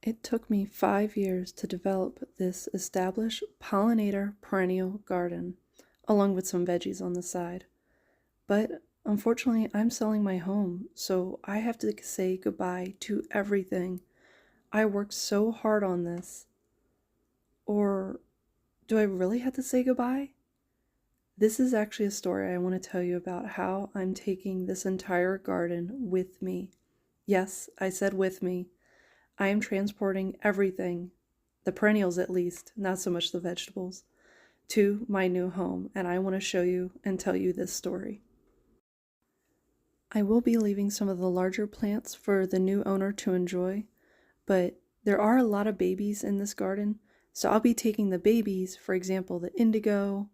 It took me 5 years to develop this established pollinator perennial garden, along with some veggies on the side. But unfortunately, I'm selling my home, so I have to say goodbye to everything. I worked so hard on this. Or do I really have to say goodbye? This is actually a story I want to tell you about how I'm taking this entire garden with me. Yes, I said with me. I am transporting everything, the perennials at least, not so much the vegetables, to my new home, and I want to show you and tell you this story. I will be leaving some of the larger plants for the new owner to enjoy, but there are a lot of babies in this garden, so I'll be taking the babies, for example, the indigo,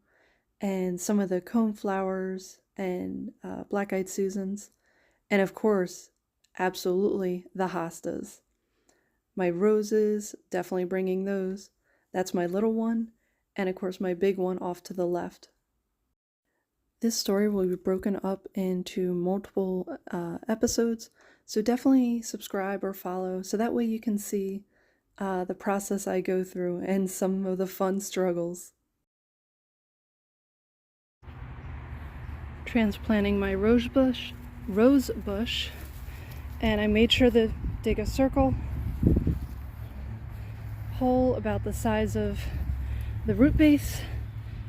and some of the coneflowers and black-eyed Susans, and of course, absolutely the hostas. My roses, definitely bringing those. That's my little one, and of course my big one off to the left. This story will be broken up into multiple episodes, so definitely subscribe or follow so that way you can see the process I go through and some of the fun struggles. Transplanting my rose bush, and I made sure to dig a circle hole about the size of the root base,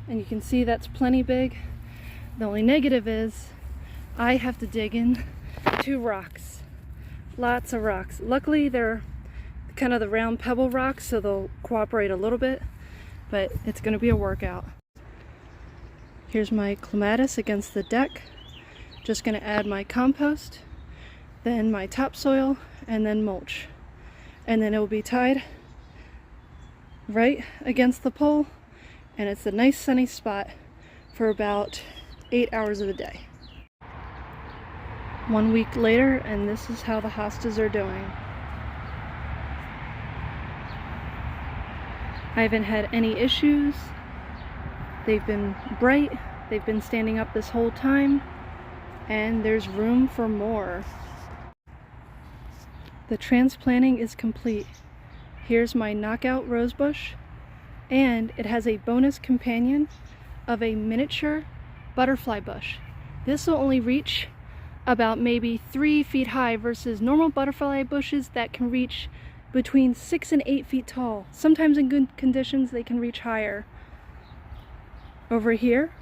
and you can see that's plenty big. The only negative is I have to dig in 2 rocks, lots of rocks. Luckily they're kind of the round pebble rocks, so they'll cooperate a little bit, but it's going to be a workout. Here's my clematis against the deck. Just going to add my compost, then my topsoil, and then mulch, and then it will be tied right against the pole, and it's a nice sunny spot for about 8 hours of the day. 1 week later, and this is how the hostas are doing. I haven't had any issues. They've been bright, they've been standing up this whole time, and there's room for more. The transplanting is complete. Here's my knockout rosebush, and it has a bonus companion of a miniature butterfly bush. This will only reach about maybe 3 feet high versus normal butterfly bushes that can reach between 6 and 8 feet tall. Sometimes in good conditions they can reach higher. Over here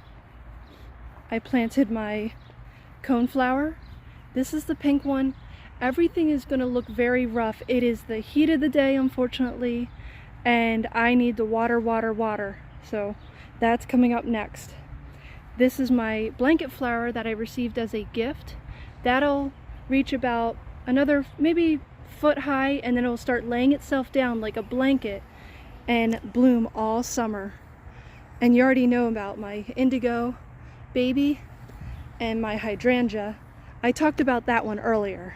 I planted my coneflower. This is the pink one. Everything is going to look very rough. It is the heat of the day, unfortunately, and I need to water. So that's coming up next. This is my blanket flower that I received as a gift. That'll reach about another maybe foot high, and then it'll start laying itself down like a blanket and bloom all summer. And you already know about my indigo baby and my hydrangea. I talked about that one earlier.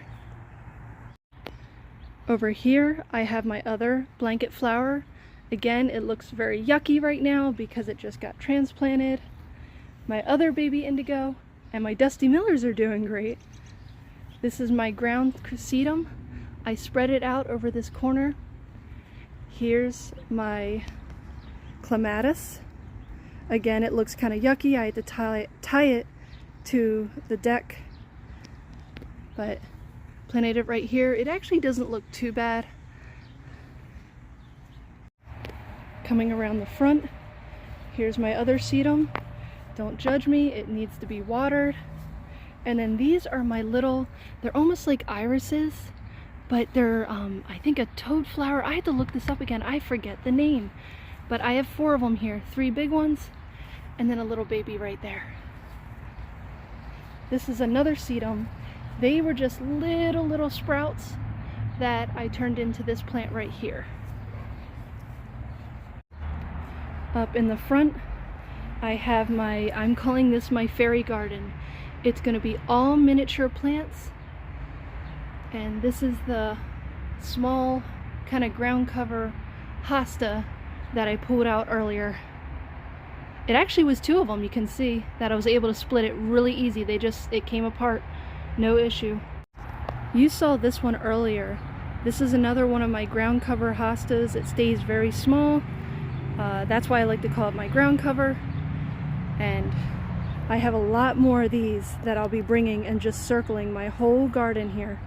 Over here I have my other blanket flower. Again, it looks very yucky right now because it just got transplanted. My other baby indigo and my dusty millers are doing great. This is my ground sedum. I spread it out over this corner. Here's my clematis. Again, it looks kind of yucky. I had to tie it to the deck, but planted it right here. It actually doesn't look too bad. Coming around the front, here's my other sedum. Don't judge me, it needs to be watered. And then these are my little, they're almost like irises, but they're I think a toad flower. I had to look this up again, I forget the name. But I have 4 of them here, 3 big ones, and then a little baby right there. This is another sedum. They were just little sprouts that I turned into this plant right here. Up in the front, I have my, I'm calling this my fairy garden. It's going to be all miniature plants, and this is the small kind of ground cover hosta that I pulled out earlier. It actually was 2 of them. You can see that I was able to split it really easy. It came apart, no issue. You saw this one earlier. This is another one of my ground cover hostas. It stays very small. That's why I like to call it my ground cover. And I have a lot more of these that I'll be bringing and just circling my whole garden here.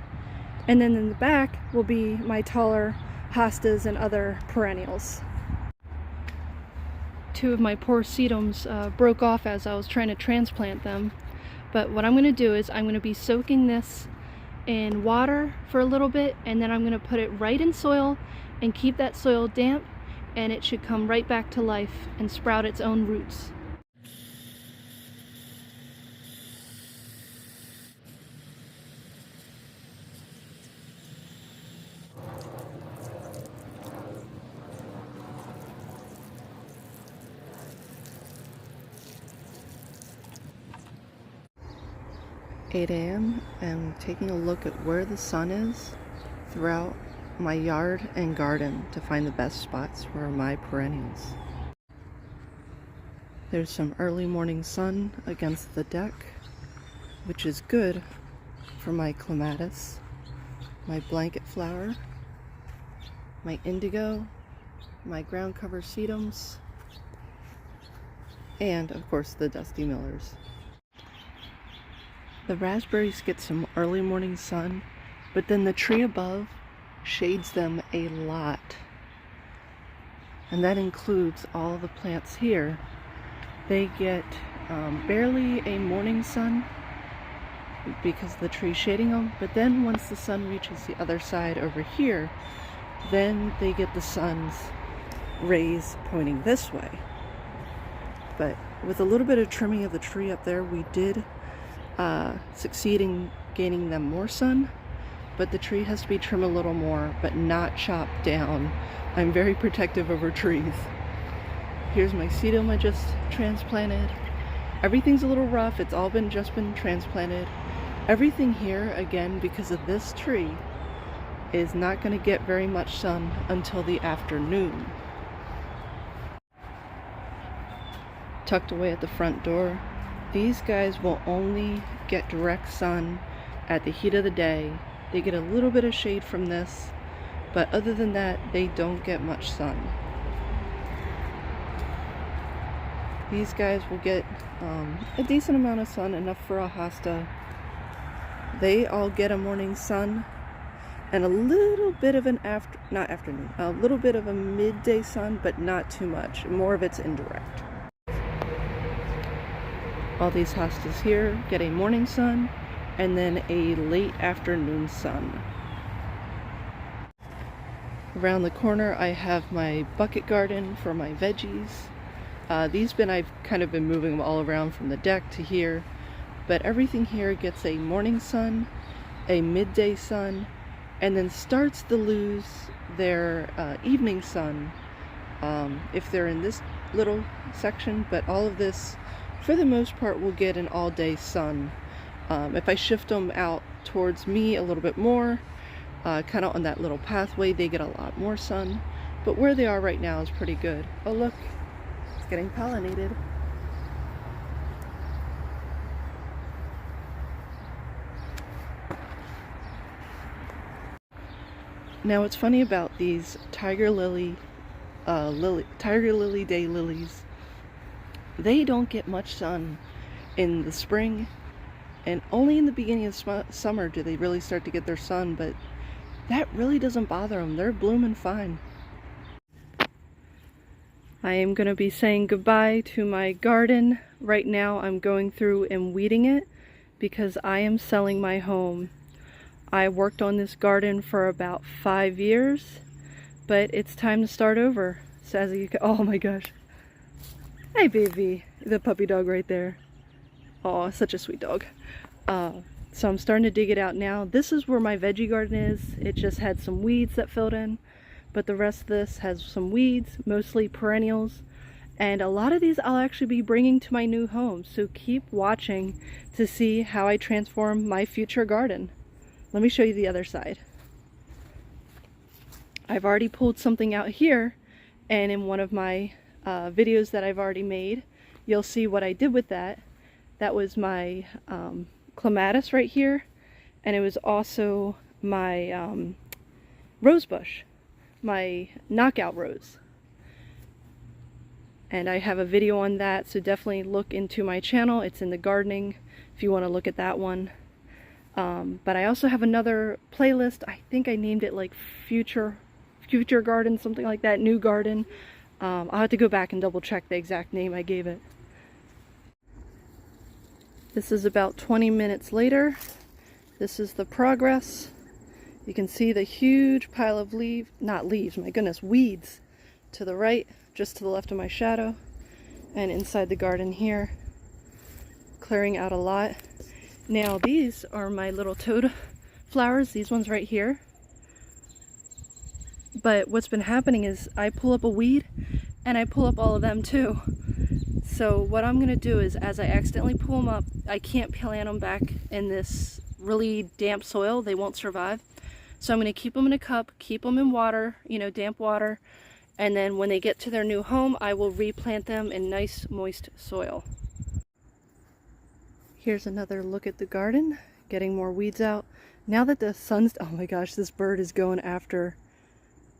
And then in the back will be my taller hostas and other perennials. Two of my poor sedums broke off as I was trying to transplant them. But what I'm going to do is I'm going to be soaking this in water for a little bit, and then I'm going to put it right in soil and keep that soil damp, and it should come right back to life and sprout its own roots. $8 a.m. and taking a look at where the sun is throughout my yard and garden to find the best spots for my perennials. There's some early morning sun against the deck, which is good for my clematis, my blanket flower, my indigo, my ground cover sedums, and of course the dusty millers. The raspberries get some early morning sun, but then the tree above shades them a lot. And that includes all the plants here. They get barely a morning sun because the tree's shading them, but then once the sun reaches the other side over here, then they get the sun's rays pointing this way. But with a little bit of trimming of the tree up there, we did succeed in gaining them more sun, but the tree has to be trimmed a little more, but not chopped down. I'm very protective over trees. Here's my sedum I just transplanted. Everything's a little rough. It's all just been transplanted. Everything here, again, because of this tree, is not going to get very much sun until the afternoon. Tucked away at the front door, these guys will only get direct sun at the heat of the day. They get a little bit of shade from this, but other than that, they don't get much sun. These guys will get a decent amount of sun, enough for a hosta. They all get a morning sun and a little bit of an a little bit of a midday sun, but not too much. More of it's indirect. All these hostas here get a morning sun and then a late afternoon sun. Around the corner I have my bucket garden for my veggies. I've kind of been moving them all around from the deck to here, but everything here gets a morning sun, a midday sun, and then starts to lose their evening sun if they're in this little section, but all of this for the most part will get an all-day sun. If I shift them out towards me a little bit more, kind of on that little pathway, they get a lot more sun, but where they are right now is pretty good. Oh look, it's getting pollinated. Now what's funny about these tiger lily daylilies, they don't get much sun in the spring, and only in the beginning of summer do they really start to get their sun, but that really doesn't bother them. They're blooming fine. I am going to be saying goodbye to my garden. Right now I'm going through and weeding it because I am selling my home. I worked on this garden for about 5 years, but it's time to start over. So as you can, oh my gosh. Hey baby, the puppy dog right there. Oh, such a sweet dog. So I'm starting to dig it out now. This is where my veggie garden is. It just had some weeds that filled in, but the rest of this has some weeds, mostly perennials. And a lot of these I'll actually be bringing to my new home. So keep watching to see how I transform my future garden. Let me show you the other side. I've already pulled something out here, and in one of my videos that I've already made, you'll see what I did with that. That was my clematis right here, and it was also my rose bush, my knockout rose. And I have a video on that, so definitely look into my channel. It's in the gardening if you want to look at that one. But I also have another playlist. I think I named it like Future Garden, something like that, New Garden. I'll have to go back and double check the exact name I gave it. This is about 20 minutes later. This is the progress. You can see the huge pile of weeds to the right, just to the left of my shadow, and inside the garden here, clearing out a lot. Now these are my little toad flowers, these ones right here. But what's been happening is I pull up a weed and I pull up all of them too. So what I'm gonna do is, as I accidentally pull them up, I can't plant them back in this really damp soil. They won't survive. So I'm gonna keep them in a cup, keep them in water, you know, damp water, and then when they get to their new home, I will replant them in nice moist soil. Here's another look at the garden, getting more weeds out. Now that the sun's, oh my gosh, this bird is going after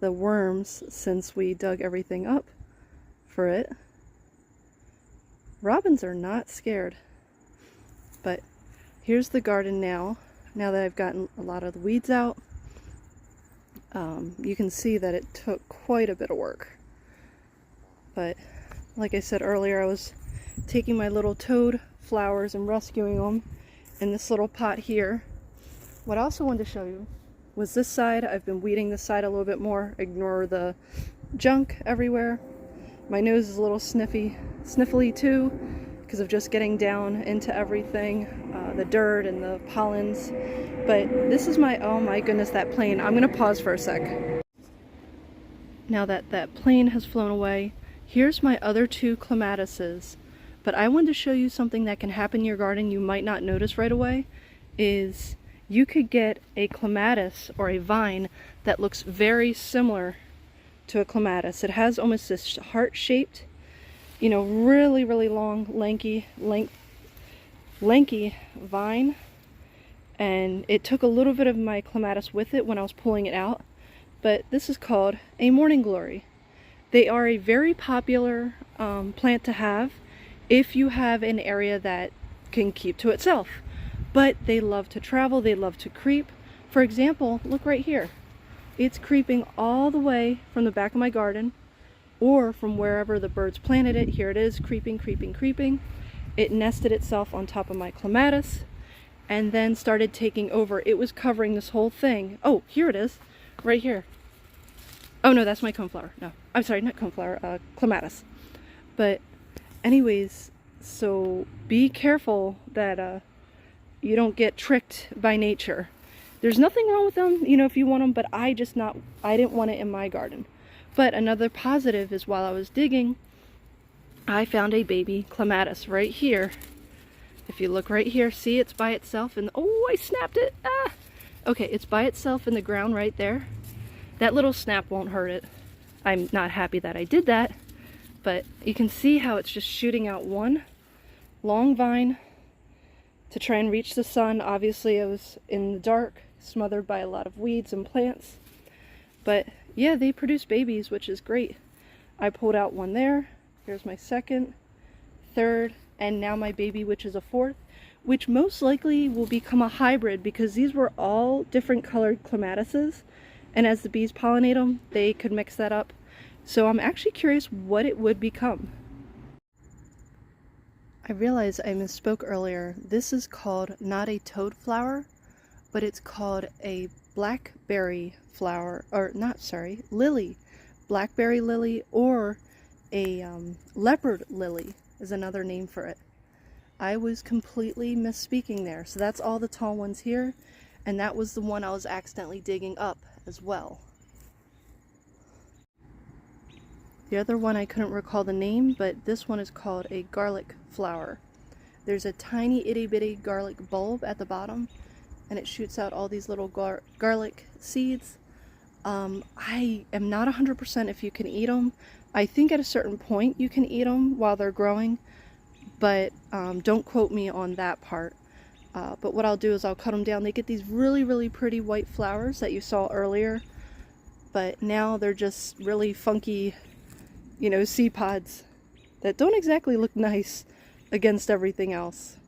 the worms since we dug everything up for it. Robins are not scared. But here's the garden now that I've gotten a lot of the weeds out. You can see that it took quite a bit of work. But like I said earlier, I was taking my little toad flowers and rescuing them in this little pot here. What I also wanted to show you was this side. I've been weeding this side a little bit more. Ignore the junk everywhere. My nose is a little sniffly too, because of just getting down into everything, the dirt and the pollens. But this is my, oh my goodness, that plane. I'm gonna pause for a sec. Now that that plane has flown away, here's my other two clematises. But I wanted to show you something that can happen in your garden you might not notice right away, is you could get a clematis or a vine that looks very similar to a clematis. It has almost this heart-shaped, you know, really long, lanky vine. And it took a little bit of my clematis with it when I was pulling it out. But this is called a morning glory. They are a very popular plant to have if you have an area that can keep to itself. But they love to travel, they love to creep. For example, look right here. It's creeping all the way from the back of my garden, or from wherever the birds planted it. Here it is, creeping. It nested itself on top of my clematis, and then started taking over. It was covering this whole thing. Oh, here it is, right here. Oh no, that's my coneflower. No, I'm sorry, not coneflower, clematis. But anyways, so be careful that you don't get tricked by nature. There's nothing wrong with them, you know, if you want them, but I didn't want it in my garden. But another positive is, while I was digging, I found a baby clematis right here. If you look right here, see, it's by itself, and oh, I snapped it. Ah! Okay, it's by itself in the ground right there. That little snap won't hurt it. I'm not happy that I did that, but you can see how it's just shooting out one long vine to try and reach the sun. Obviously, it was in the dark, smothered by a lot of weeds and plants. But yeah, they produce babies, which is great. I pulled out one there. Here's my second, third, and now my baby, which is a fourth, which most likely will become a hybrid, because these were all different colored clematises, and as the bees pollinate them, they could mix that up. So I'm actually curious what it would become. I realized I misspoke earlier. This is called not a toad flower, but it's called a blackberry flower, or not, sorry, lily. Blackberry lily, or a leopard lily is another name for it. I was completely misspeaking there. So that's all the tall ones here, and that was the one I was accidentally digging up as well. The other one I couldn't recall the name, but this one is called a garlic flower. There's a tiny itty bitty garlic bulb at the bottom, and it shoots out all these little garlic seeds. I am not 100% if you can eat them. I think at a certain point you can eat them while they're growing, but don't quote me on that part. But what I'll do is I'll cut them down. They get these really pretty white flowers that you saw earlier but now they're just really funky, you know, seed pods that don't exactly look nice against everything else.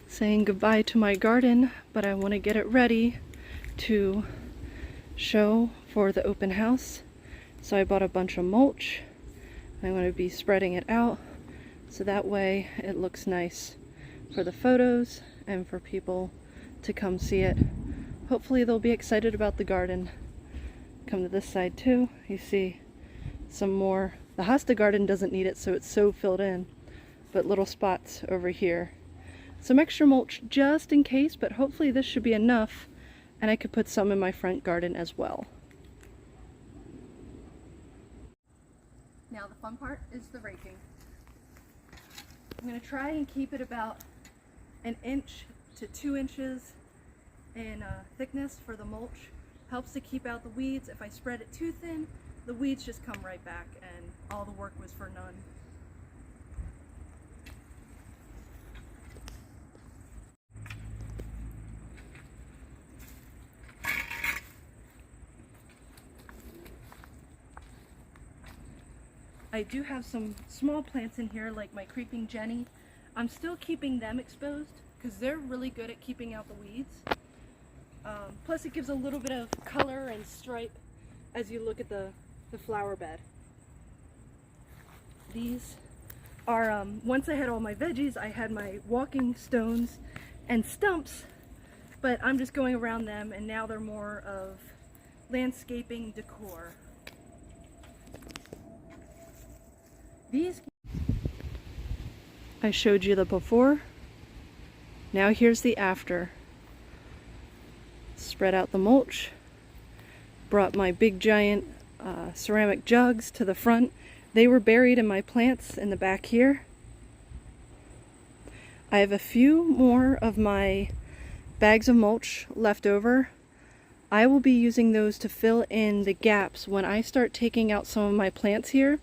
Saying goodbye to my garden, but I want to get it ready to show for the open house. So I bought a bunch of mulch. I'm going to be spreading it out so that way it looks nice for the photos and for people to come see it. Hopefully they'll be excited about the garden. Come to this side too. You see some more. The hosta garden doesn't need it, so it's so filled in, but little spots over here. Some extra mulch just in case, but hopefully this should be enough, and I could put some in my front garden as well. Now the fun part is the raking. I'm going to try and keep it about 1 inch to 2 inches in thickness for the mulch. Helps to keep out the weeds. If I spread it too thin, the weeds just come right back and all the work was for none. I do have some small plants in here like my creeping Jenny. I'm still keeping them exposed because they're really good at keeping out the weeds. Plus it gives a little bit of color and stripe as you look at the flower bed. These are, once I had all my veggies, I had my walking stones and stumps, but I'm just going around them and now they're more of landscaping decor. These I showed you the before. Now here's the after. Spread out the mulch. Brought my big giant ceramic jugs to the front. They were buried in my plants in the back here. I have a few more of my bags of mulch left over. I will be using those to fill in the gaps when I start taking out some of my plants here.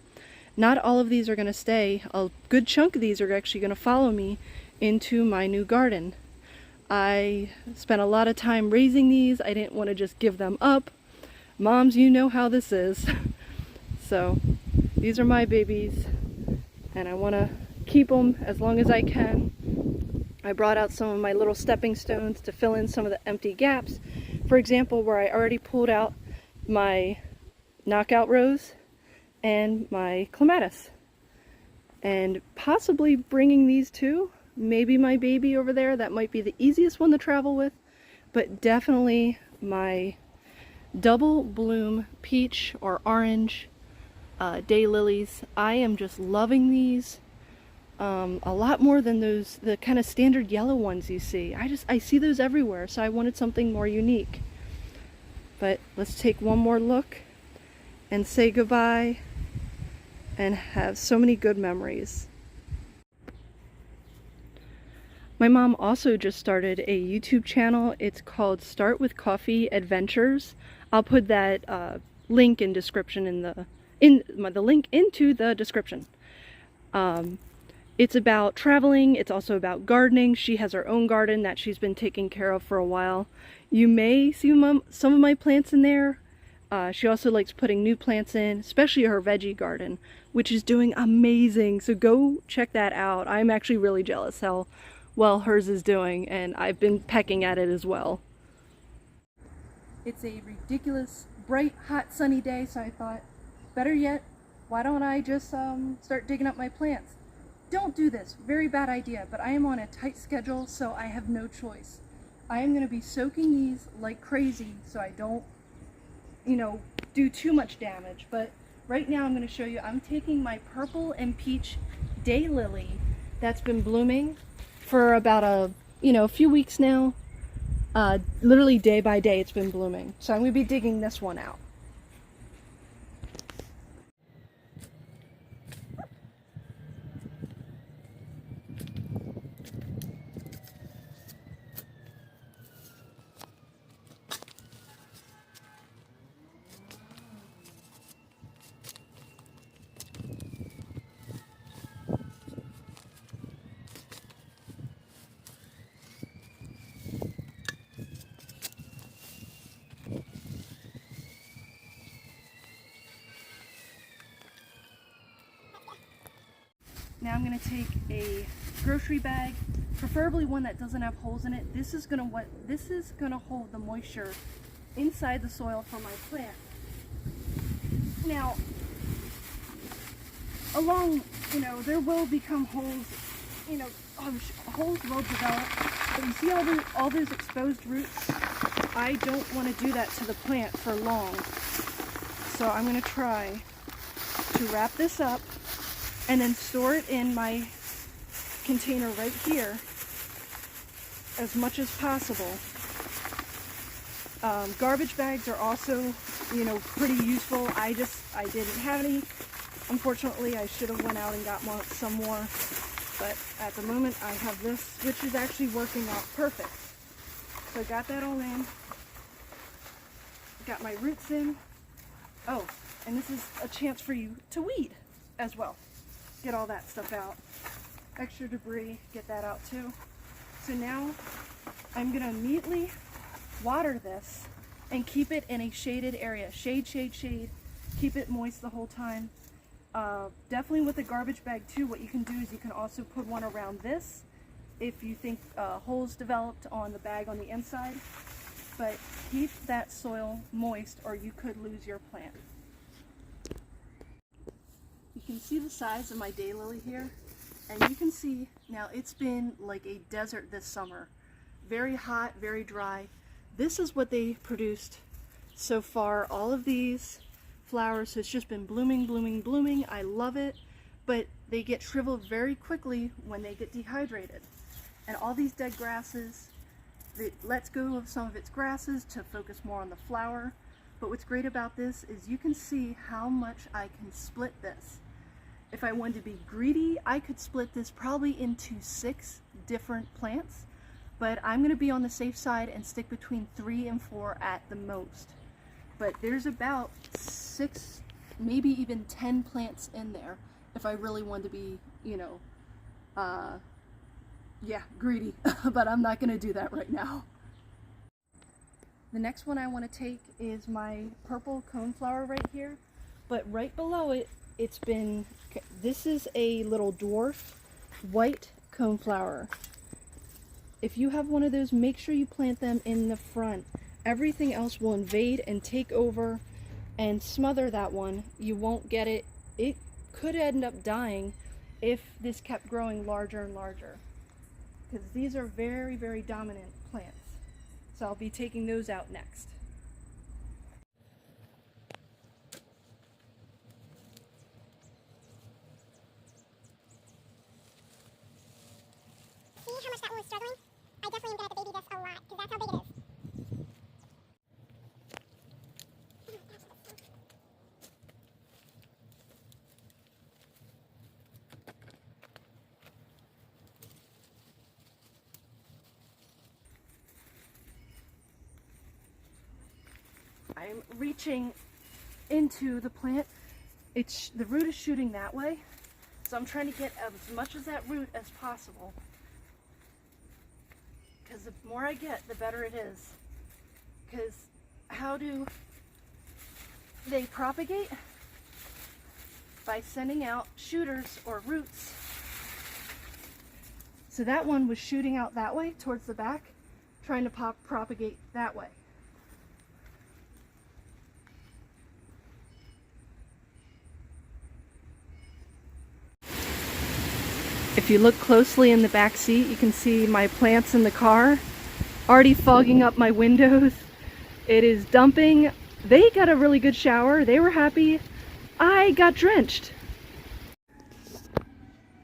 Not all of these are going to stay. A good chunk of these are actually going to follow me into my new garden. I spent a lot of time raising these. I didn't want to just give them up. Moms, you know how this is. So these are my babies and I want to keep them as long as I can. I brought out some of my little stepping stones to fill in some of the empty gaps. For example, where I already pulled out my knockout rose and my clematis, and possibly bringing these two, maybe my baby over there, that might be the easiest one to travel with, but definitely my double bloom peach or orange daylilies. I am just loving these a lot more than those, the kind of standard yellow ones you see. I see those everywhere, so I wanted something more unique. But let's take one more look and say goodbye and have so many good memories. My mom also just started a YouTube channel. It's called Start with Coffee Adventures. I'll put that link in description the link into the description. It's about traveling. It's also about gardening. She has her own garden that she's been taking care of for a while. You may see some of my plants in there. She also likes putting new plants in, especially her veggie garden, which is doing amazing. So go check that out. I'm actually really jealous how well hers is doing, and I've been pecking at it as well. It's a ridiculous, bright, hot, sunny day, so I thought, better yet, why don't I just start digging up my plants? Don't do this. Very bad idea, but I am on a tight schedule, so I have no choice. I am going to be soaking these like crazy so I don't, you know, do too much damage. But right now I'm going to show you, I'm taking my purple and peach daylily that's been blooming for about a few weeks now. Literally day by day it's been blooming. So I'm going to be digging this one out. Now I'm going to take a grocery bag, preferably one that doesn't have holes in it. This is going to hold the moisture inside the soil for my plant. Now, there will become holes, holes will develop, but you see all those exposed roots? I don't want to do that to the plant for long. So I'm going to try to wrap this up and then store it in my container right here as much as possible. Garbage bags are also, pretty useful. I didn't have any. Unfortunately, I should have went out and got some more, but at the moment I have this, which is actually working out perfect. So I got that all in, got my roots in. Oh, and this is a chance for you to weed as well. Get all that stuff out. Extra debris, get that out too. So now I'm gonna immediately water this and keep it in a shaded area. Shade, shade, shade. Keep it moist the whole time. Definitely with a garbage bag too, what you can do is you can also put one around this if you think holes developed on the bag on the inside. But keep that soil moist or you could lose your plant. You can see the size of my daylily here, and you can see now it's been like a desert this summer. Very hot, very dry. This is what they produced so far. All of these flowers, so it's just been blooming, blooming, blooming. I love it, but they get shriveled very quickly when they get dehydrated. And all these dead grasses, it lets go of some of its grasses to focus more on the flower. But what's great about this is you can see how much I can split this. If I wanted to be greedy, I could split this probably into 6 different plants, but I'm going to be on the safe side and stick between 3 and 4 at the most. But there's about 6, maybe even 10 plants in there if I really wanted to be, greedy, but I'm not going to do that right now. The next one I want to take is my purple coneflower right here, but right below it, this is a little dwarf white coneflower. If you have one of those, make sure you plant them in the front. Everything else will invade and take over and smother that one. You won't get it. It could end up dying if this kept growing larger and larger, because these are very, very dominant plants. So I'll be taking those out next. See how much that one was struggling? I definitely am going to have to baby this a lot, because that's how big it is. I'm reaching into the plant. The root is shooting that way, so I'm trying to get as much of that root as possible, because the more I get, the better it is. Because how do they propagate? By sending out shooters or roots. So that one was shooting out that way towards the back, trying to propagate that way. If you look closely in the back seat, you can see my plants in the car already fogging up my windows. It is dumping. They got a really good shower. They were happy. I got drenched.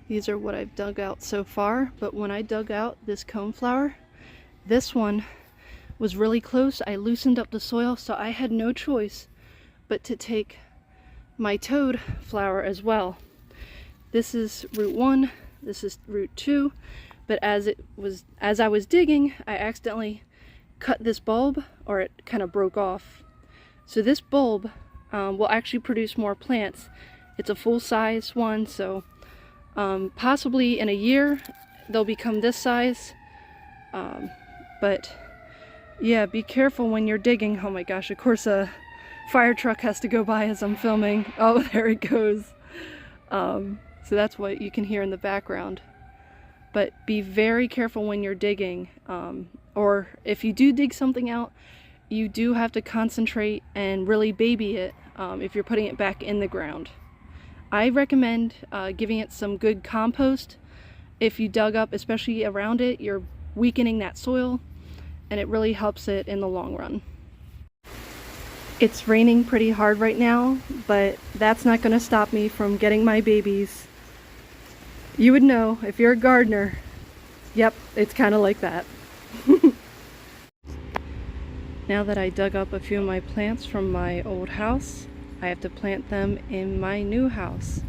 These are what I've dug out so far, but when I dug out this coneflower, this one was really close. I loosened up the soil, so I had no choice but to take my toad flower as well. This is root 1. This is root 2, but as I was digging, I accidentally cut this bulb, or it kind of broke off. So this bulb will actually produce more plants. It's a full-size one, so possibly in a year they'll become this size. But yeah, be careful when you're digging. Oh my gosh, of course a fire truck has to go by as I'm filming. Oh, there it goes. So that's what you can hear in the background. But be very careful when you're digging, or if you do dig something out, you do have to concentrate and really baby it if you're putting it back in the ground. I recommend giving it some good compost. If you dug up, especially around it, you're weakening that soil, and it really helps it in the long run. It's raining pretty hard right now, but that's not going to stop me from getting my babies. You would know if you're a gardener. Yep, it's kind of like that. Now that I dug up a few of my plants from my old house, I have to plant them in my new house.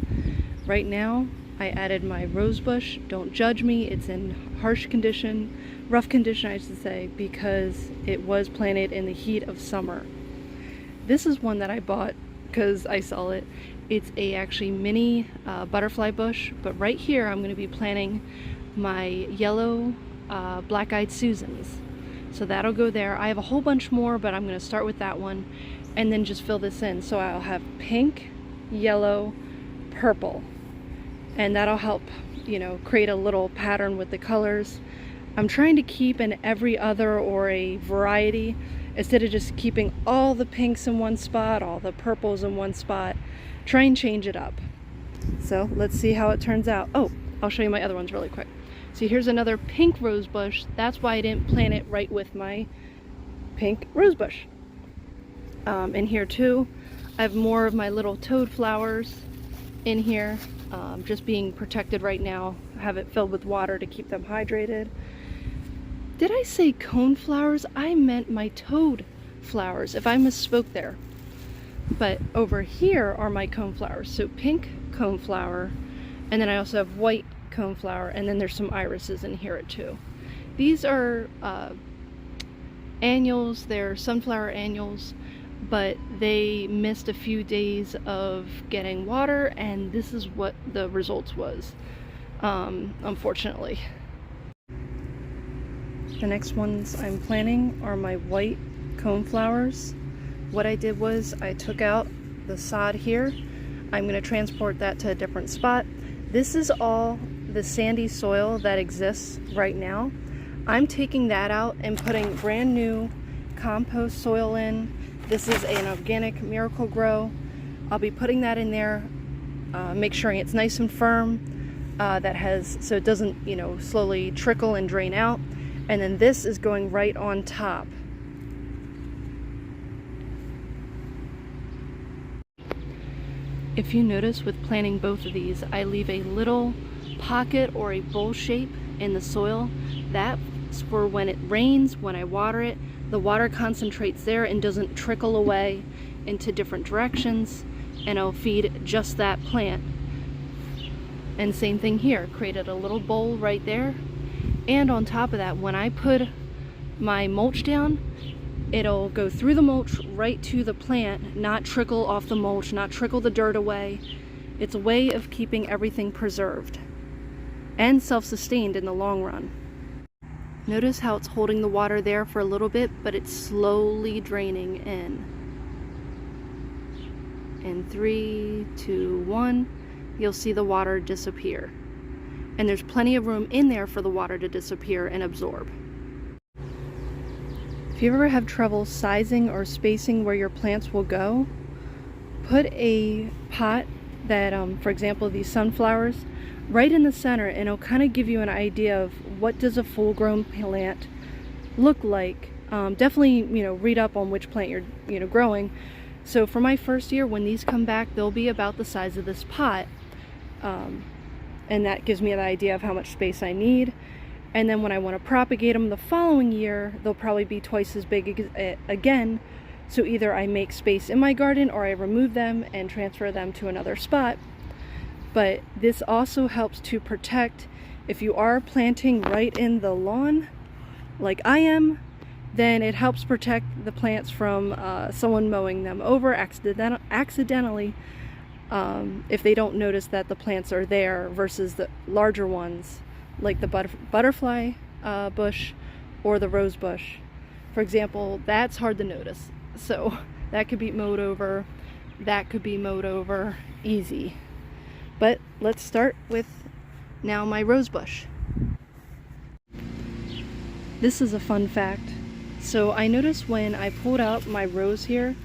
Right now, I added my rose bush. Don't judge me, it's in harsh condition, rough condition I should say, because it was planted in the heat of summer. This is one that I bought because I saw it. It's a actually mini butterfly bush, but right here I'm going to be planting my yellow black-eyed Susans. So that'll go there. I have a whole bunch more, but I'm going to start with that one and then just fill this in. So I'll have pink, yellow, purple, and that'll help, you know, create a little pattern with the colors. I'm trying to keep an every other or a variety instead of just keeping all the pinks in one spot, all the purples in one spot. Try and change it up. So let's see how it turns out. Oh, I'll show you my other ones really quick. So here's another pink rose bush. That's why I didn't plant it right with my pink rose bush. In here too, I have more of my little toad flowers in here, just being protected right now. I have it filled with water to keep them hydrated. Did I say coneflowers? I meant my toad flowers, if I misspoke there. But over here are my coneflowers. So pink coneflower, and then I also have white coneflower, and then there's some irises in here too. These are annuals, they're sunflower annuals, but they missed a few days of getting water, and this is what the results was, unfortunately. The next ones I'm planting are my white coneflowers. What I did was I took out the sod here. I'm going to transport that to a different spot. This is all the sandy soil that exists right now. I'm taking that out and putting brand new compost soil in. This is an organic Miracle Grow. I'll be putting that in there, make sure it's nice and firm, so it doesn't, you know, slowly trickle and drain out. And then this is going right on top. If you notice with planting both of these, I leave a little pocket or a bowl shape in the soil. That's for when it rains, when I water it, the water concentrates there and doesn't trickle away into different directions, and I'll feed just that plant. And same thing here, created a little bowl right there. And on top of that, when I put my mulch down, it'll go through the mulch right to the plant, not trickle off the mulch, not trickle the dirt away. It's a way of keeping everything preserved and self-sustained in the long run. Notice how it's holding the water there for a little bit, but it's slowly draining in. In 3, 2, 1, you'll see the water disappear. And there's plenty of room in there for the water to disappear and absorb. If you ever have trouble sizing or spacing where your plants will go, put a pot that, for example, these sunflowers, right in the center, and it'll kind of give you an idea of what does a full-grown plant look like. Definitely, you know, read up on which plant you're, you know, growing. So for my first year, when these come back, they'll be about the size of this pot. And that gives me an idea of how much space I need. And then when I want to propagate them the following year, they'll probably be twice as big again. So either I make space in my garden or I remove them and transfer them to another spot. But this also helps to protect, if you are planting right in the lawn, like I am, then it helps protect the plants from someone mowing them over accidentally. If they don't notice that the plants are there, versus the larger ones like the butterfly bush or the rose bush. For example, that's hard to notice. So that could be mowed over, that could be mowed over, easy. But let's start with now my rose bush. This is a fun fact. So I noticed when I pulled out my rose here,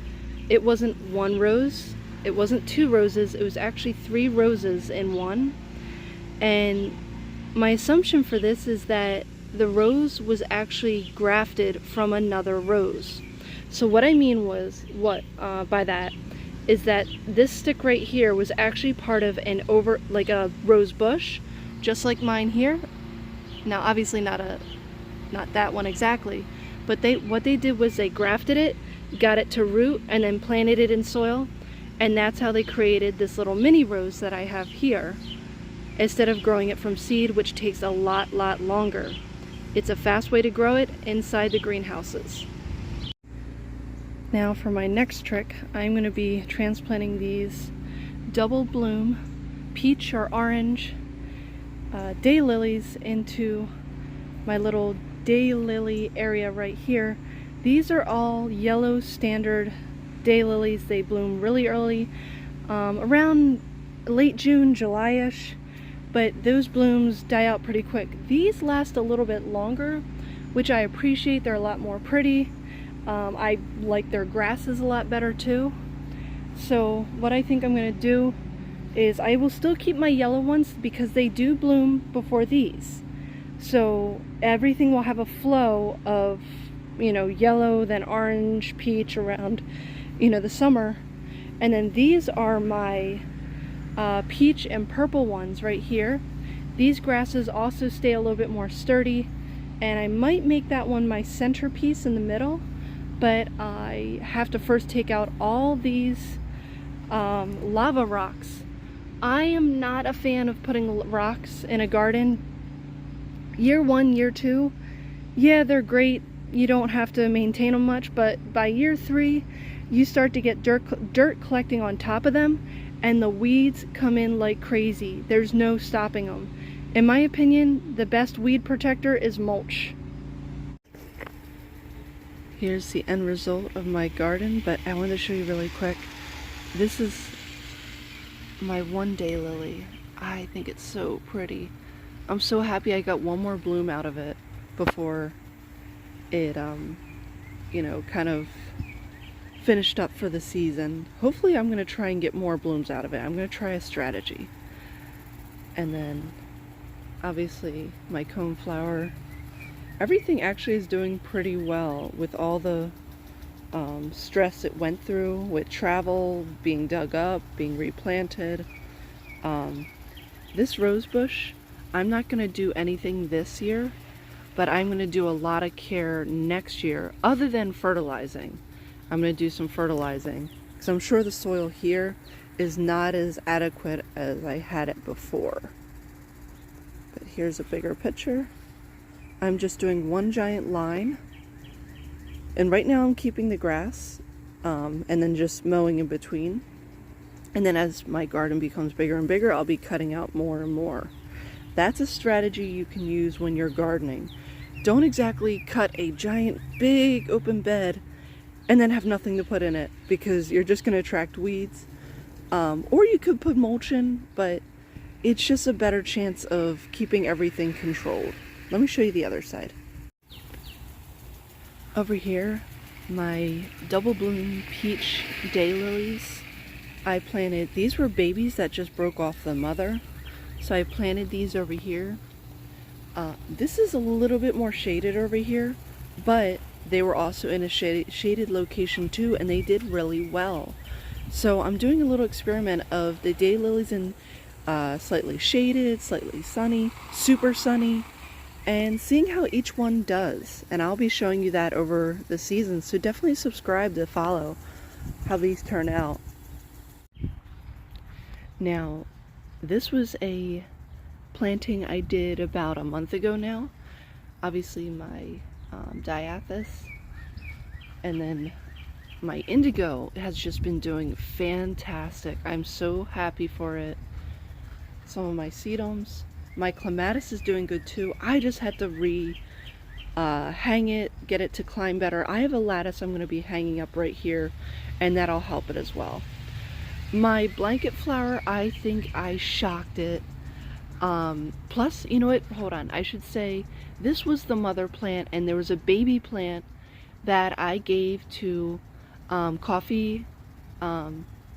it wasn't one rose, it wasn't two roses, it was actually 3 roses in one. And my assumption for this is that the rose was actually grafted from another rose. So what I mean was, by that, is that this stick right here was actually part of like a rose bush, just like mine here. Now obviously not that one exactly, but what they did was they grafted it, got it to root, and then planted it in soil, and that's how they created this little mini rose that I have here, instead of growing it from seed, which takes a lot longer. It's a fast way to grow it inside the greenhouses. Now for my next trick, I'm going to be transplanting these double bloom peach or orange daylilies into my little daylily area right here. These are all yellow standard daylilies. They bloom really early, around late June, July-ish, but those blooms die out pretty quick. These last a little bit longer, which I appreciate. They're a lot more pretty. I like their grasses a lot better too. So what I think I'm going to do is I will still keep my yellow ones because they do bloom before these. So everything will have a flow of, yellow, then orange, peach around, the summer. And then these are my peach and purple ones right here. These grasses also stay a little bit more sturdy, and I might make that one my centerpiece in the middle, but I have to first take out all these lava rocks. I am not a fan of putting rocks in a garden. Year 1, year 2, yeah, they're great. You don't have to maintain them much, but by year 3, you start to get dirt collecting on top of them, and the weeds come in like crazy. There's no stopping them. In my opinion, the best weed protector is mulch. Here's the end result of my garden, but I want to show you really quick. This is my one daylily. I think it's so pretty. I'm so happy I got one more bloom out of it before it, kind of finished up for the season. Hopefully I'm going to try and get more blooms out of it. I'm going to try a strategy. And then, obviously, my coneflower. Everything actually is doing pretty well with all the stress it went through with travel, being dug up, being replanted. This rose bush, I'm not going to do anything this year, but I'm going to do a lot of care next year other than fertilizing. I'm going to do some fertilizing because I'm sure the soil here is not as adequate as I had it before. But here's a bigger picture. I'm just doing one giant line, and right now I'm keeping the grass and then just mowing in between. And then as my garden becomes bigger and bigger, I'll be cutting out more and more. That's a strategy you can use when you're gardening. Don't exactly cut a giant big open bed and then have nothing to put in it, because you're just going to attract weeds. Or you could put mulch in, but it's just a better chance of keeping everything controlled. Let me show you the other side. Over here, my double bloom peach daylilies. I planted, these were babies that just broke off the mother. So I planted these over here. This is a little bit more shaded over here, but they were also in a shaded location too, and they did really well. So I'm doing a little experiment of the daylilies in slightly shaded, slightly sunny, super sunny, and seeing how each one does. And I'll be showing you that over the season, so definitely subscribe to follow how these turn out. Now, this was a planting I did about a month ago now. Obviously my diathis, and then my indigo has just been doing fantastic. I'm so happy for it. Some of my sedums. My clematis is doing good too. I just had to hang it, get it to climb better. I have a lattice I'm going to be hanging up right here, and that'll help it as well. My blanket flower, I think I shocked it. Plus, you know what? Hold on. I should say this was the mother plant, and there was a baby plant that I gave to Coffee.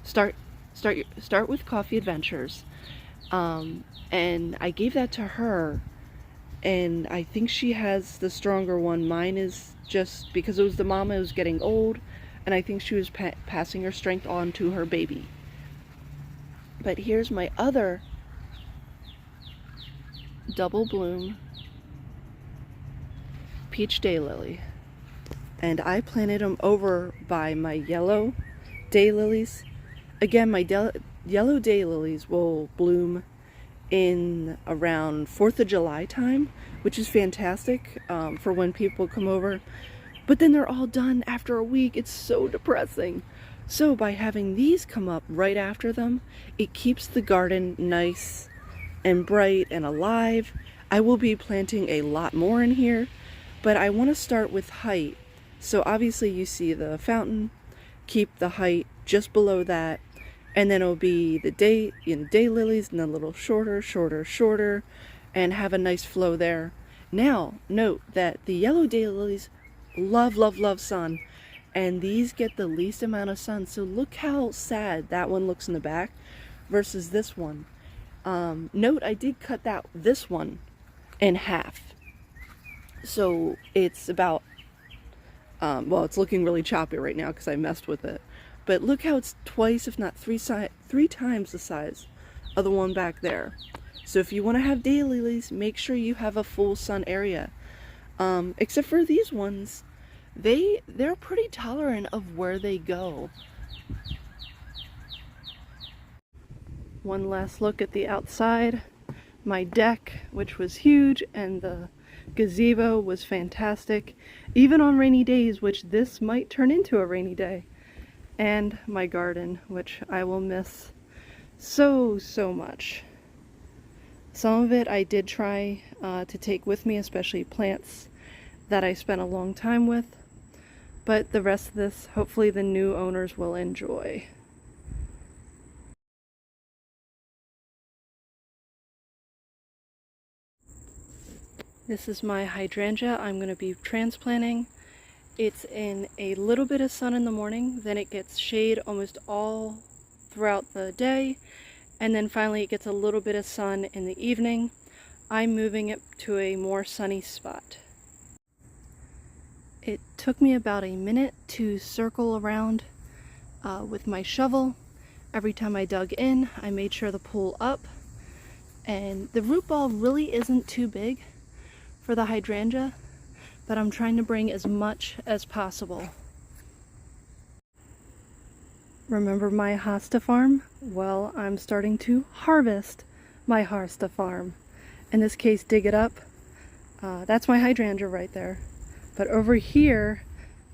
Start with Coffee Adventures, and I gave that to her, and I think she has the stronger one. Mine is just because it was the mama, it was getting old, and I think she was passing her strength on to her baby. But here's my other double bloom peach daylily, and I planted them over by my yellow daylilies. Again, my yellow daylilies will bloom in around 4th of July time, which is fantastic for when people come over. But then they're all done after a week. It's so depressing. So by having these come up right after them, it keeps the garden nice and bright and alive. I will be planting a lot more in here, but I want to start with height. So obviously you see the fountain, keep the height just below that, and then it'll be the daylilies, and then a little shorter, and have a nice flow there. Now, note that the yellow daylilies love sun, and these get the least amount of sun. So look how sad that one looks in the back versus this one. Note I did cut this one in half. So it's about, well, it's looking really choppy right now because I messed with it. But look how it's twice, if not three times the size of the one back there. So if you want to have daylilies, make sure you have a full sun area. Except for these ones, they're pretty tolerant of where they go. One last look at the outside. My deck, which was huge, and the gazebo was fantastic, even on rainy days, which this might turn into a rainy day. And my garden, which I will miss so much. Some of it I did try to take with me, especially plants that I spent a long time with, but the rest of this, hopefully the new owners will enjoy. This is my hydrangea I'm going to be transplanting. It's in a little bit of sun in the morning, then it gets shade almost all throughout the day, and then finally it gets a little bit of sun in the evening. I'm moving it to a more sunny spot. It took me about a minute to circle around with my shovel. Every time I dug in, I made sure to pull up, and the root ball really isn't too big for the hydrangea, but I'm trying to bring as much as possible. Remember my hosta farm? Well, I'm starting to harvest my hosta farm. In this case, dig it up. That's my hydrangea right there. But over here,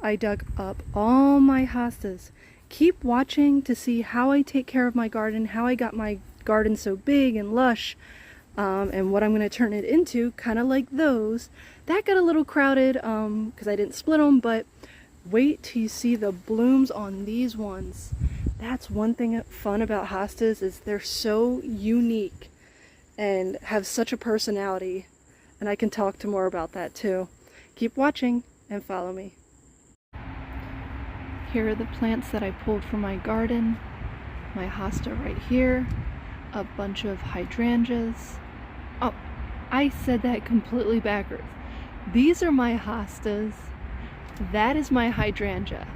I dug up all my hostas. Keep watching to see how I take care of my garden, how I got my garden so big and lush, and what I'm going to turn it into, kind of like those. That got a little crowded because I didn't split them, but wait till you see the blooms on these ones. That's one thing fun about hostas, is they're so unique and have such a personality, and I can talk to more about that too. Keep watching and follow me. Here are the plants that I pulled from my garden. My hosta right here, a bunch of hydrangeas. Oh, I said that completely backwards. These are my hostas. That is my hydrangea.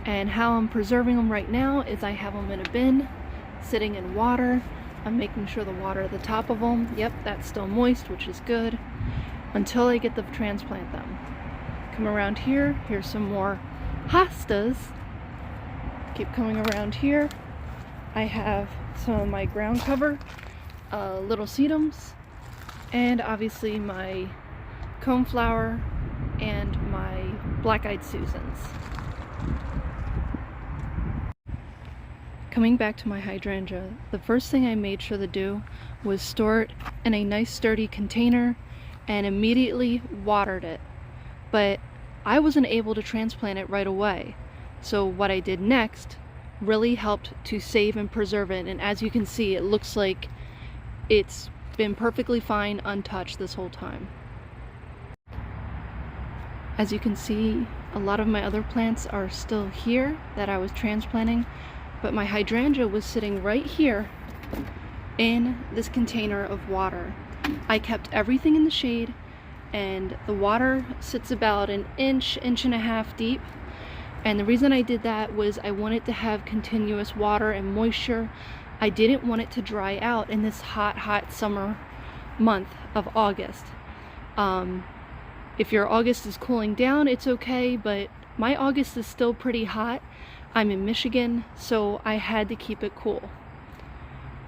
And how I'm preserving them right now is I have them in a bin, sitting in water. I'm making sure the water at the top of them, yep, that's still moist, which is good, until I get to transplant them. Come around here, here's some more hostas. Keep coming around here. I have some of my ground cover, little sedums, and obviously my coneflower and my black-eyed Susans. Coming back to my hydrangea, the first thing I made sure to do was store it in a nice sturdy container and immediately watered it. But I wasn't able to transplant it right away. So what I did next really helped to save and preserve it. And as you can see, it looks like it's been perfectly fine, untouched this whole time. As you can see, a lot of my other plants are still here that I was transplanting, but my hydrangea was sitting right here in this container of water. I kept everything in the shade, and the water sits about an inch, inch and a half deep. And the reason I did that was I wanted to have continuous water and moisture. I didn't want it to dry out in this hot summer month of August. If your August is cooling down, it's okay, but my August is still pretty hot. I'm in Michigan, so I had to keep it cool.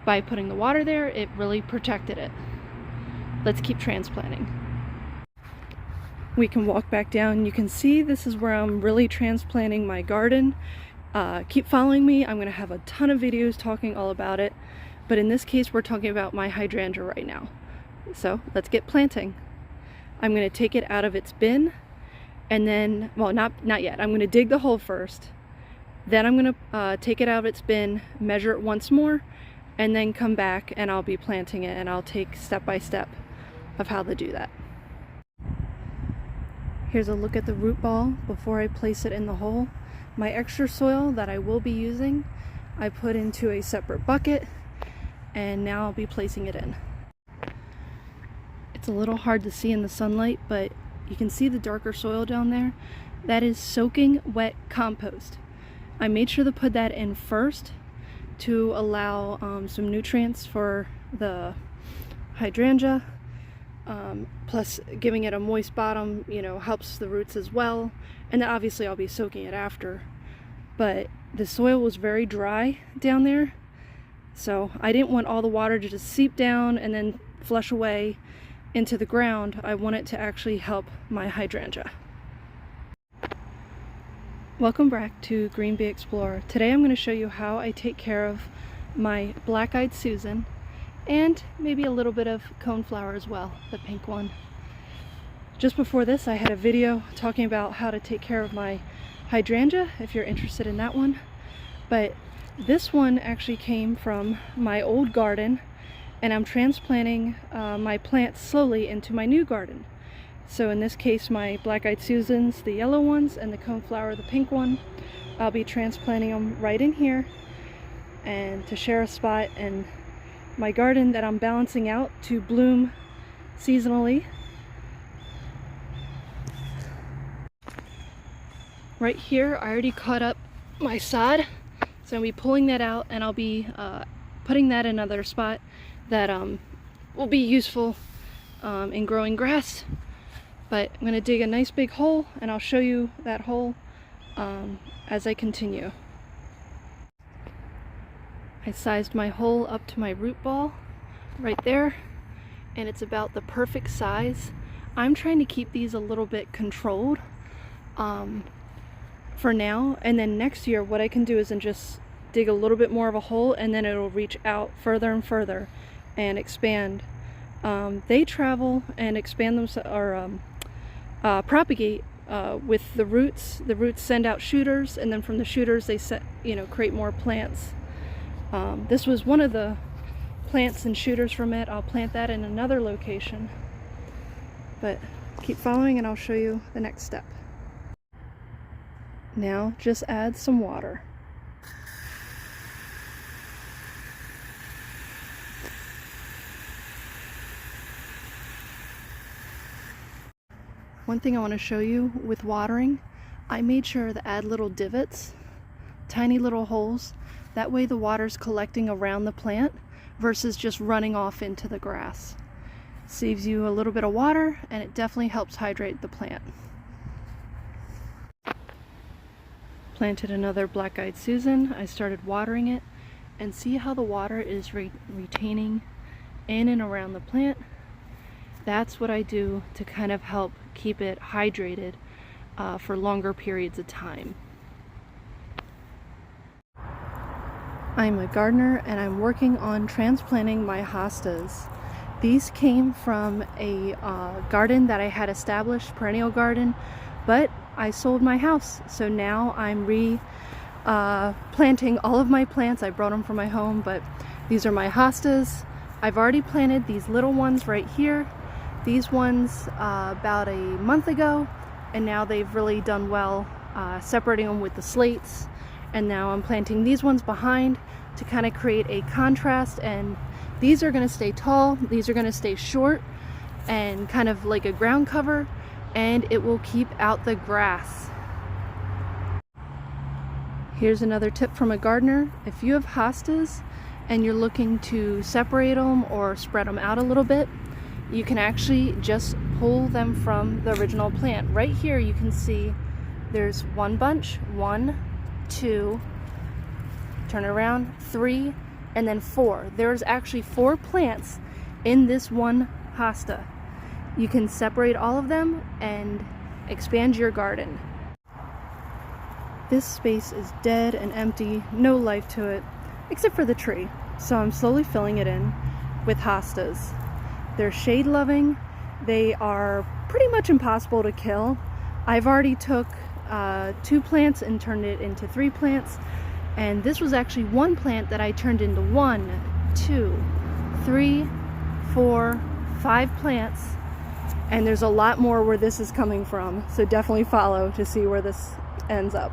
By putting the water there, it really protected it. Let's keep transplanting. We can walk back down. You can see this is where I'm really transplanting my garden. Keep following me. I'm gonna have a ton of videos talking all about it, but in this case we're talking about my hydrangea right now. So let's get planting. I'm gonna take it out of its bin, and then, well, not yet. I'm gonna dig the hole first, then I'm gonna take it out of its bin, measure it once more, and then come back and I'll be planting it, and I'll take step by step of how to do that. Here's a look at the root ball before I place it in the hole. My extra soil that I will be using, I put into a separate bucket, and now I'll be placing it in. It's a little hard to see in the sunlight, but you can see the darker soil down there. That is soaking wet compost. I made sure to put that in first to allow some nutrients for the hydrangea. Plus giving it a moist bottom, you know, helps the roots as well. And then obviously I'll be soaking it after. But the soil was very dry down there, so I didn't want all the water to just seep down and then flush away into the ground. I want it to actually help my hydrangea. Welcome back to Green Bee Explorer. Today I'm going to show you how I take care of my black-eyed Susan, and maybe a little bit of coneflower as well, the pink one. Just before this I had a video talking about how to take care of my hydrangea, if you're interested in that one. But this one actually came from my old garden, and I'm transplanting my plants slowly into my new garden. So in this case, my black-eyed Susans, the yellow ones, and the coneflower, the pink one, I'll be transplanting them right in here, and to share a spot in my garden that I'm balancing out to bloom seasonally. Right here, I already cut up my sod, so I'll be pulling that out, and I'll be putting that in another spot that will be useful in growing grass. But I'm going to dig a nice big hole, and I'll show you that hole as I continue. I sized my hole up to my root ball right there, and it's about the perfect size. I'm trying to keep these a little bit controlled for now, and then next year what I can do is just dig a little bit more of a hole, and then it'll reach out further and further and expand. They travel and expand themselves, or propagate with the roots. The roots send out shooters, and then from the shooters they create more plants. This was one of the plants and shooters from it. I'll plant that in another location, but keep following and I'll show you the next step. Now just add some water. One thing I want to show you with watering, I made sure to add little divots, tiny little holes. That way the water's collecting around the plant versus just running off into the grass. Saves you a little bit of water, and it definitely helps hydrate the plant. Planted another black-eyed Susan. I started watering it, and see how the water is retaining in and around the plant. That's what I do to kind of help keep it hydrated for longer periods of time. I'm a gardener, and I'm working on transplanting my hostas. These came from a garden that I had established, Perennial garden, but I sold my house, so now I'm planting all of my plants. I brought them from my home, but these are my hostas. I've already planted these little ones right here. These ones about a month ago, and now they've really done well, separating them with the slates. And now I'm planting these ones behind to kind of create a contrast, and these are going to stay tall, these are going to stay short and kind of like a ground cover, and it will keep out the grass. Here's another tip from a gardener. If you have hostas and you're looking to separate them or spread them out a little bit, you can actually just pull them from the original plant. Right here you can see there's one bunch, 1, 2, turn it around, 3, and then 4. There's actually 4 plants in this one hosta. You can separate all of them and expand your garden. This space is dead and empty, no life to it, except for the tree. So I'm slowly filling it in with hostas. They're shade loving. They are pretty much impossible to kill. I've already took 2 plants and turned it into 3 plants. And this was actually 1 plant that I turned into 1, 2, 3, 4, 5 plants. And there's a lot more where this is coming from. So definitely follow to see where this ends up.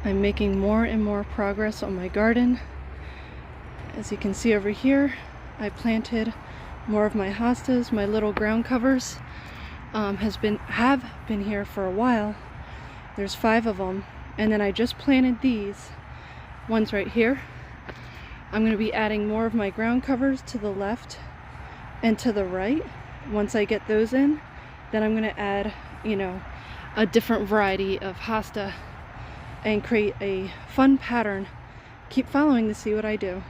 I'm making more and more progress on my garden. As you can see over here, I planted more of my hostas. My little ground covers have been here for a while. There's 5 of them, and then I just planted these ones right here. I'm going to be adding more of my ground covers to the left and to the right. Once I get those in, then I'm going to add, a different variety of hosta and create a fun pattern. Keep following to see what I do.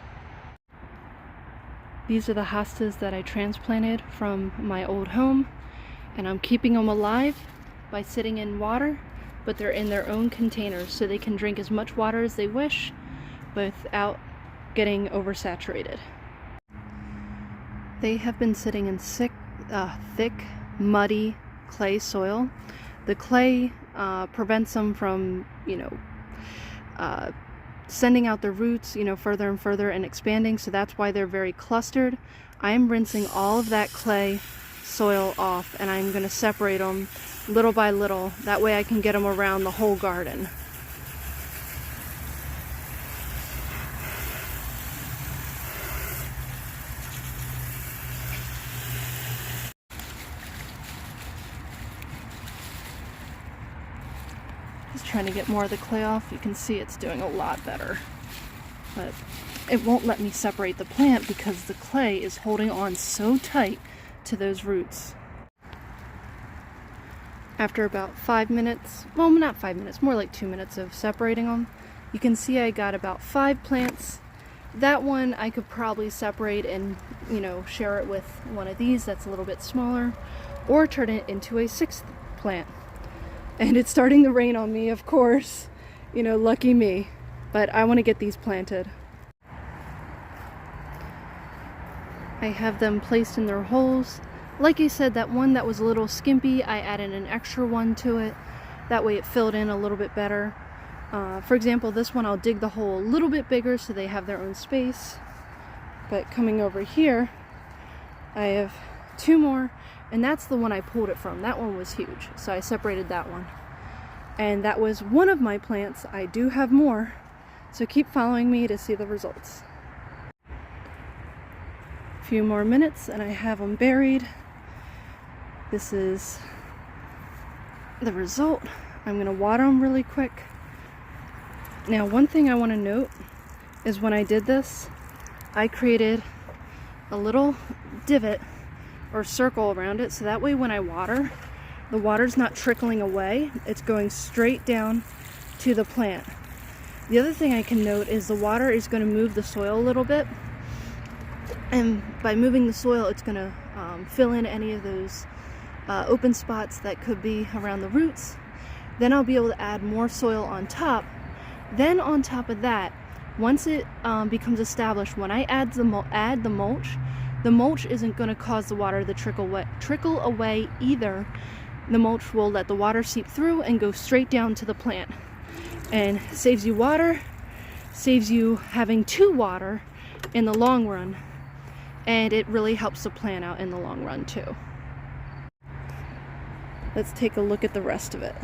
These are the hostas that I transplanted from my old home, and I'm keeping them alive by sitting in water, but they're in their own containers so they can drink as much water as they wish without getting oversaturated. They have been sitting in thick, muddy clay soil. The clay prevents them from, sending out their roots, further and further and expanding, so that's why they're very clustered. I'm rinsing all of that clay soil off, and I'm going to separate them little by little. That way I can get them around the whole garden. Just trying to get more of the clay off. You can see it's doing a lot better. But it won't let me separate the plant because the clay is holding on so tight to those roots. After about 5 minutes, well, not 5 minutes, more like 2 minutes of separating them, you can see I got about 5 plants. That one I could probably separate and, share it with one of these that's a little bit smaller, or turn it into a 6th plant. And it's starting to rain on me, of course. Lucky me. But I want to get these planted. I have them placed in their holes. Like I said, that one that was a little skimpy, I added an extra one to it. That way it filled in a little bit better. For example, this one I'll dig the hole a little bit bigger so they have their own space. But coming over here, I have 2 more, and that's the one I pulled it from. That one was huge, so I separated that one. And that was one of my plants. I do have more, so keep following me to see the results. A few more minutes and I have them buried. This is the result. I'm going to water them really quick. Now, one thing I want to note is when I did this, I created a little divot or circle around it, so that way when I water, the water's not trickling away, it's going straight down to the plant. The other thing I can note is the water is going to move the soil a little bit, and by moving the soil it's going to fill in any of those open spots that could be around the roots. Then I'll be able to add more soil on top. Then on top of that, once it becomes established, when I add the mulch isn't going to cause the water to trickle away either. The mulch will let the water seep through and go straight down to the plant. and saves you water, saves you having to water in the long run, and it really helps the plant out in the long run too. Let's take a look at the rest of it.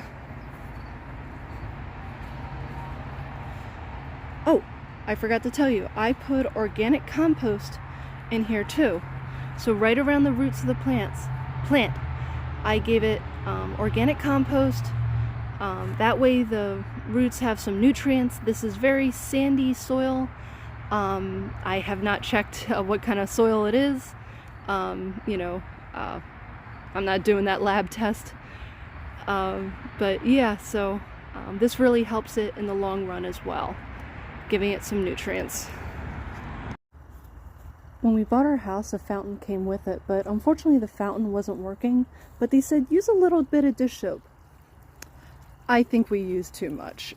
Oh, I forgot to tell you, I put organic compost in here too. So right around the roots of the plant, I gave it organic compost. That way the roots have some nutrients. This is very sandy soil. I have not checked what kind of soil it is. You know, I'm not doing that lab test. But yeah, so this really helps it in the long run as well, giving it some nutrients. When we bought our house, a fountain came with it, but unfortunately the fountain wasn't working. But they said use a little bit of dish soap. I think we used too much.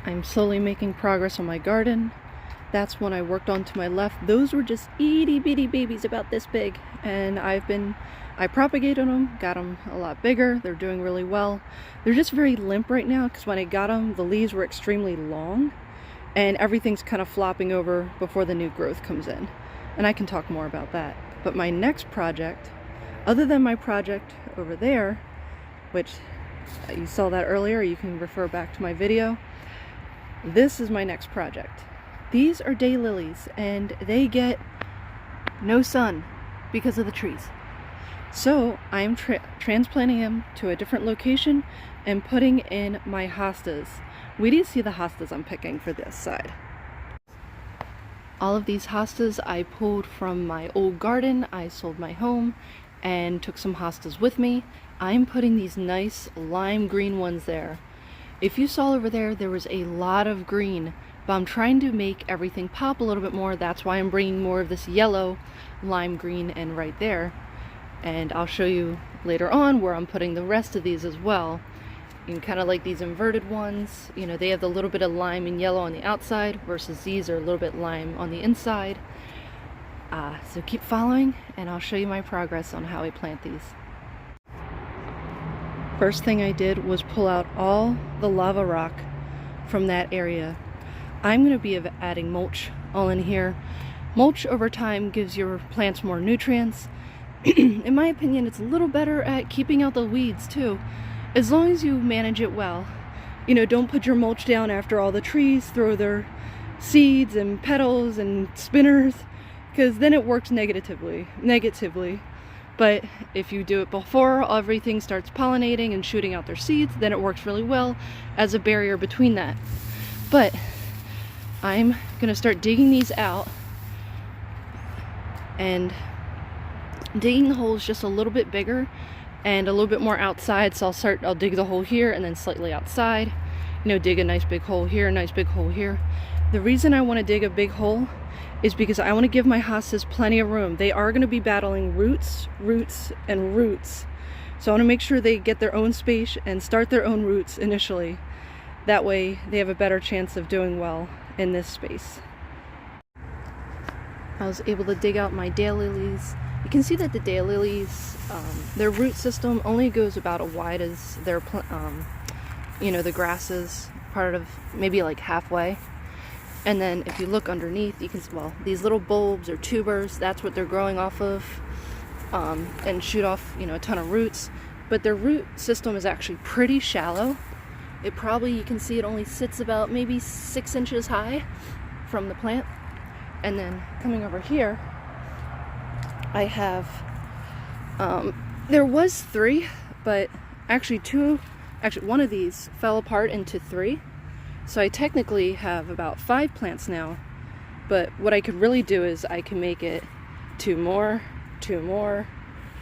I'm slowly making progress on my garden. That's when I worked on to my left. Those were just itty bitty babies about this big, and I propagated them, got them a lot bigger. They're doing really well. They're just very limp right now because when I got them, the leaves were extremely long and everything's kind of flopping over before the new growth comes in. And I can talk more about that. But my next project, other than my project over there, which you saw that earlier, you can refer back to my video, this is my next project. These are daylilies and they get no sun because of the trees. So I'm transplanting them to a different location and putting in my hostas. We didn't see the hostas I'm picking for this side. All of these hostas I pulled from my old garden. I sold my home and took some hostas with me. I'm putting these nice lime green ones there. If you saw over there, there was a lot of green, but I'm trying to make everything pop a little bit more. That's why I'm bringing more of this yellow lime green in right there. And I'll show you later on where I'm putting the rest of these as well. You can kind of like these inverted ones, you know, they have the little bit of lime and yellow on the outside versus these are a little bit lime on the inside. So keep following and I'll show you my progress on how I plant these. First thing I did was pull out all the lava rock from that area. I'm going to be adding mulch all in here. Mulch over time gives your plants more nutrients. In my opinion, it's a little better at keeping out the weeds too, as long as you manage it well. You know, don't put your mulch down after all the trees throw their seeds and petals and spinners, because then it works negatively. But if you do it before everything starts pollinating and shooting out their seeds, then it works really well as a barrier between that. But I'm gonna start digging these out and digging the holes just a little bit bigger and a little bit more outside. So I'll dig the hole here and then slightly outside, you know, dig a nice big hole here, a nice big hole here. The reason I want to dig a big hole is because I want to give my hostas plenty of room. They are going to be battling roots, and roots. So I want to make sure they get their own space and start their own roots initially. That way they have a better chance of doing well in this space. I was able to dig out my daylilies. You can see that the daylilies, their root system only goes about as wide as their, you know, the grasses, part of maybe like halfway. And then if you look underneath, you can see, well, these little bulbs or tubers, that's what they're growing off of, and shoot off, you know, a ton of roots. But their root system is actually pretty shallow. It probably, you can see it only sits about maybe 6 inches high from the plant. And then coming over here, I have, there was 3, but actually one of these fell apart into 3. So I technically have about 5 plants now, but what I could really do is I can make it 2 more,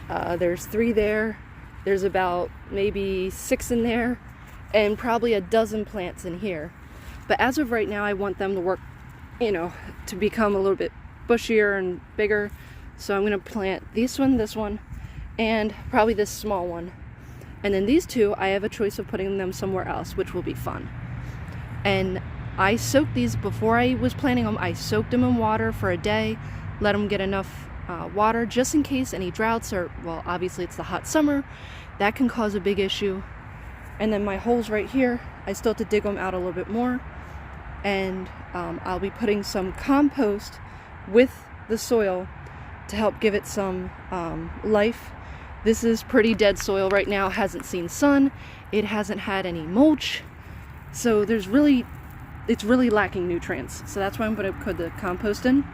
there's 3 there, there's about maybe 6 in there, and probably a dozen plants in here. But as of right now, I want them to work, you know, to become a little bit bushier and bigger. So I'm going to plant this one, and probably this small one. And then these 2, I have a choice of putting them somewhere else, which will be fun. And I soaked these before I was planting them. I soaked them in water for a day, let them get enough water just in case any droughts, or, well, obviously it's the hot summer, that can cause a big issue. And then my holes right here, I still have to dig them out a little bit more. And I'll be putting some compost with the soil to help give it some life. This is pretty dead soil right now, hasn't seen sun, it hasn't had any mulch, so it's really lacking nutrients. So that's why I'm going to put the compost in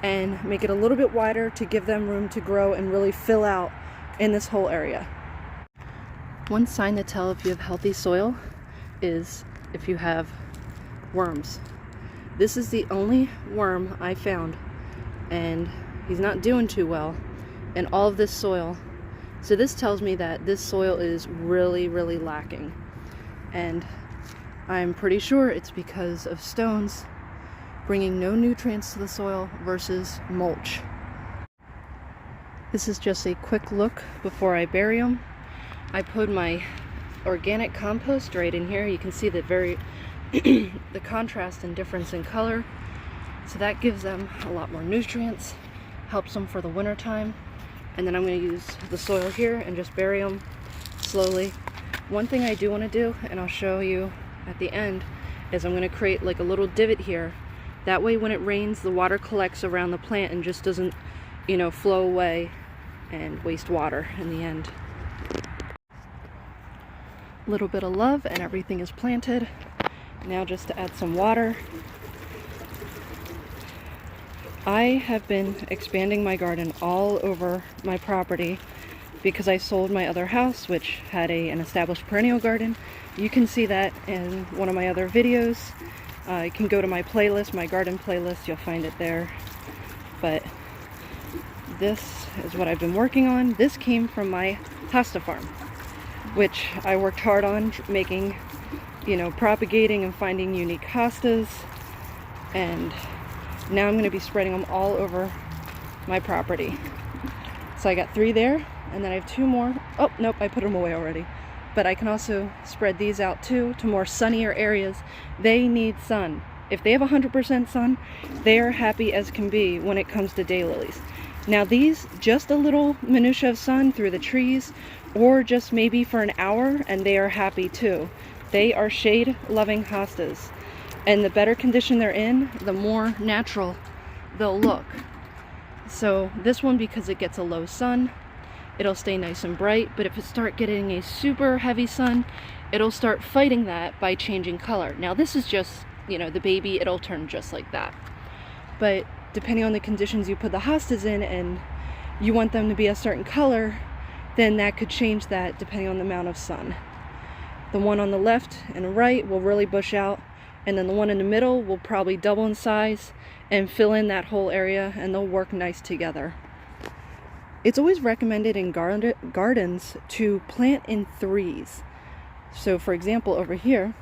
and make it a little bit wider to give them room to grow and really fill out in this whole area. One sign to tell if you have healthy soil is if you have worms. This is the only worm I found, and he's not doing too well in all of this soil. So this tells me that this soil is really lacking, and I'm pretty sure it's because of stones bringing no nutrients to the soil versus mulch. This is just a quick look before I bury them. I put my organic compost right in here. You can see the the contrast and difference in color, so that gives them a lot more nutrients, helps them for the winter time. And then I'm going to use the soil here and just bury them slowly. One thing I do want to do, and I'll show you at the end, is I'm going to create like a little divot here. That way when it rains, the water collects around the plant and just doesn't, you know, flow away and waste water in the end. A little bit of love and everything is planted. Now just to add some water. I have been expanding my garden all over my property because I sold my other house, which had an established perennial garden. You can see that in one of my other videos. You can go to my playlist, my garden playlist, you'll find it there. But this is what I've been working on. This came from my hosta farm, which I worked hard on making, you know, propagating and finding unique hostas, and now I'm going to be spreading them all over my property. So I got 3 there, and then I have 2 more. Oh, nope, I put them away already. But I can also spread these out too to more sunnier areas. They need sun. If they have 100% sun, they are happy as can be when it comes to daylilies. Now these, just a little minutia of sun through the trees, or just maybe for an hour, and they are happy too. They are shade-loving hostas. And the better condition they're in, the more natural they'll look. So this one, because it gets a low sun, it'll stay nice and bright, but if it starts getting a super heavy sun, it'll start fighting that by changing color. Now this is just, you know, the baby, it'll turn just like that. But depending on the conditions you put the hostas in, and you want them to be a certain color, then that could change that depending on the amount of sun. The one on the left and right will really bush out, and then the one in the middle will probably double in size and fill in that whole area, and they'll work nice together. It's always recommended in gardens to plant in 3s. So for example, over here,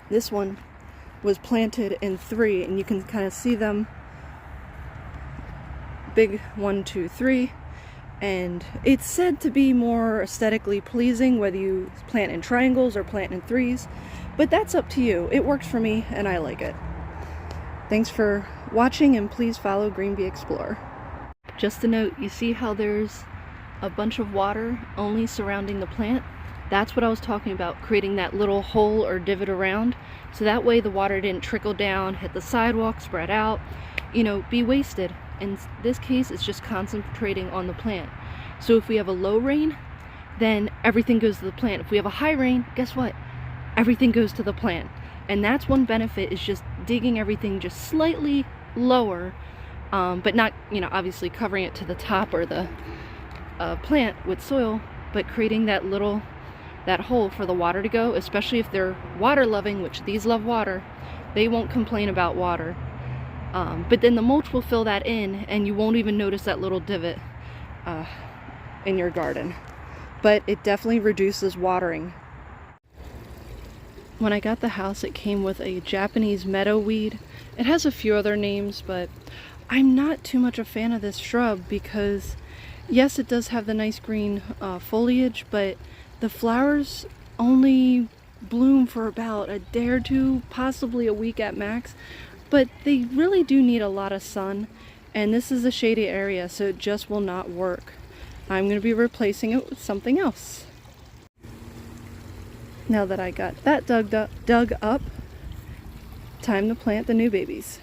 this one was planted in 3, and you can kind of see them big 1, 2, 3. And it's said to be more aesthetically pleasing whether you plant in triangles or plant in 3s, but that's up to you. It works for me and I like it. Thanks for watching, and please follow Green Bee Explorer. Just a note, you see how there's a bunch of water only surrounding the plant? That's what I was talking about, creating that little hole or divot around, so that way the water didn't trickle down, hit the sidewalk, spread out, you know, be wasted. In this case, it's just concentrating on the plant. So if we have a low rain, then everything goes to the plant. If we have a high rain, guess what? Everything goes to the plant. And that's one benefit, is just digging everything just slightly lower, but not, you know, obviously covering it to the top or the plant with soil, but creating that hole for the water to go, especially if they're water loving, which these love water. They won't complain about water. But then the mulch will fill that in, and you won't even notice that little divot in your garden. But it definitely reduces watering. When I got the house, it came with a Japanese meadow weed. It has a few other names, but I'm not too much a fan of this shrub because, yes, it does have the nice green foliage, but the flowers only bloom for about a day or 2, possibly a week at max. But they really do need a lot of sun, and this is a shady area, so it just will not work. I'm going to be replacing it with something else. Now that I got that dug up, time to plant the new babies.